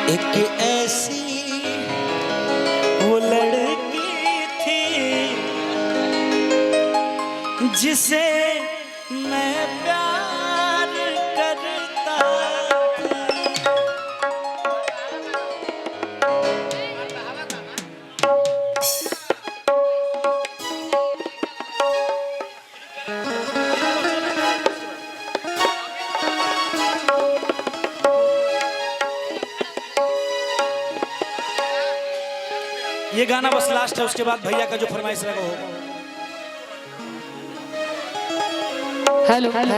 एक ऐसी वो लड़की थी जिसे मैं प्यार करता था। ये गाना बस लास्ट है, उसके बाद भैया का जो फरमाइश लगा होगा। हेलो हेलो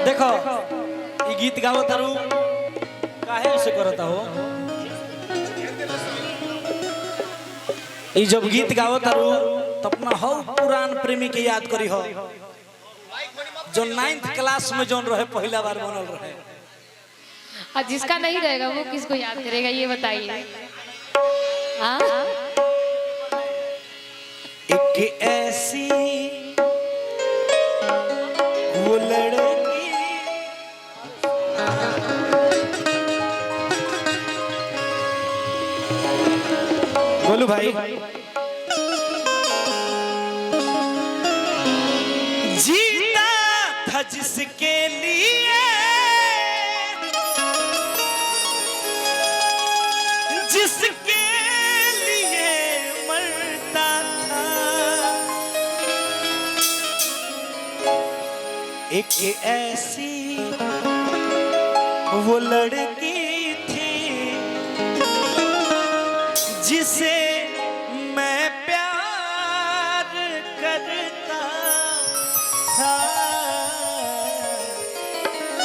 देखो ये गीत गाओ तारू काहे ऐसे करता हो। ये जब गीत गाओ तारू तो अपना हो पुरान प्रेमी के याद करी हो, जो 9th क्लास में जोन रहे पहला बार बनल रहे। और जिसका नहीं रहेगा वो किसको याद करेगा ये बताइए। हाँ एक ऐसी वो लड़की बोलू भाई जीता था जिसके लिए, जिसके लिए मरता था। एक ऐसी वो लड़की थी जिसे मैं प्यार करता था।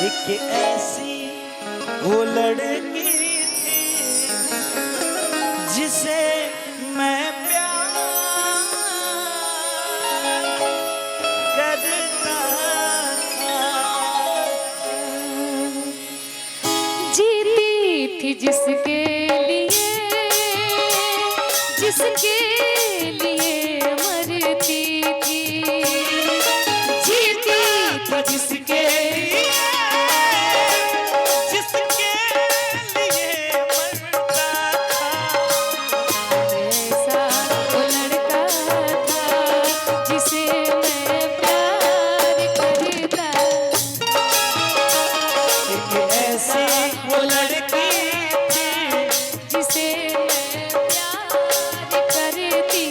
एक ऐसी वो लड़की जिसे मैं प्यार करता था। जीती थी जिसके लिए, जिसके लिए मरती थी। जीती थी जिसके लिए, जिसके लिए मरता था। ऐसा वो लड़का था जिसे मैं प्यार करता। एक ऐसी वो लड़की थी जिसे मैं प्यार करती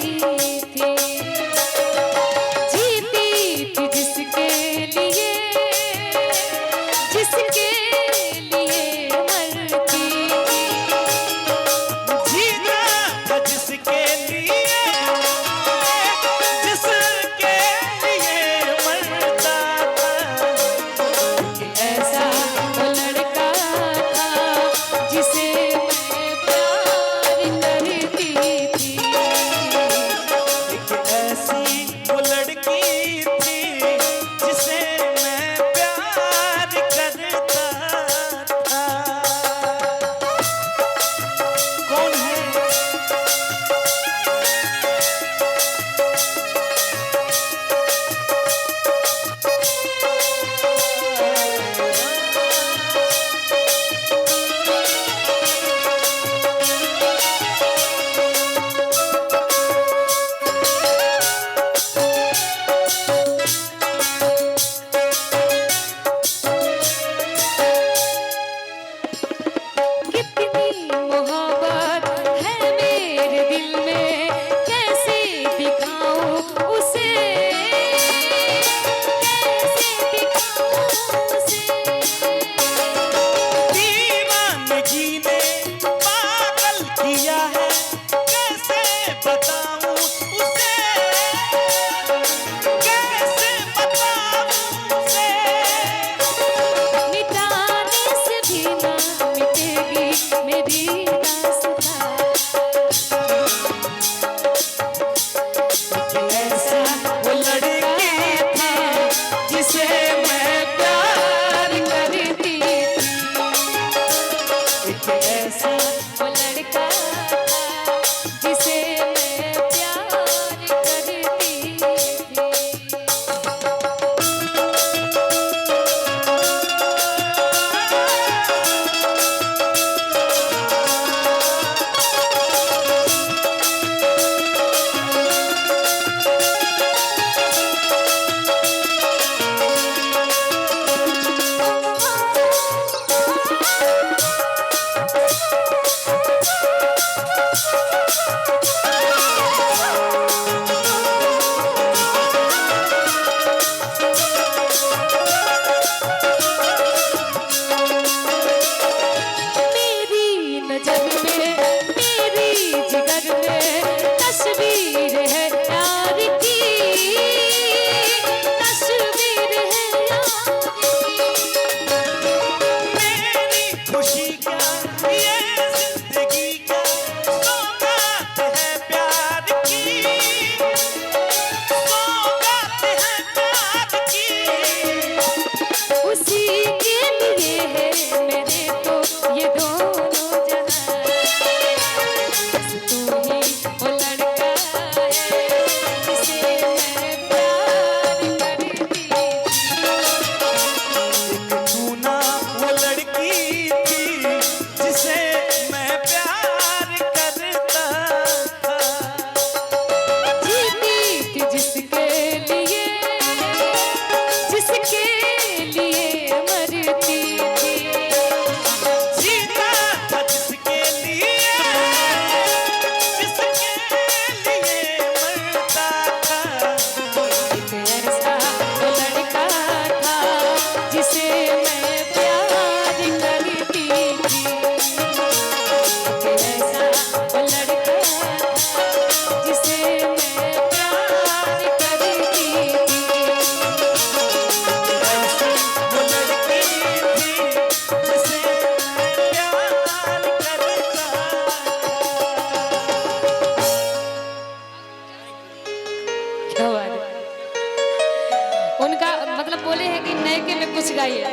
लेके में कुछ गाइए।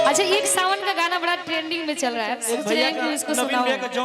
अच्छा, एक सावन का गाना बड़ा ट्रेंडिंग में चल रहा है, सोच रहे हैं कि इसको सुनाओ।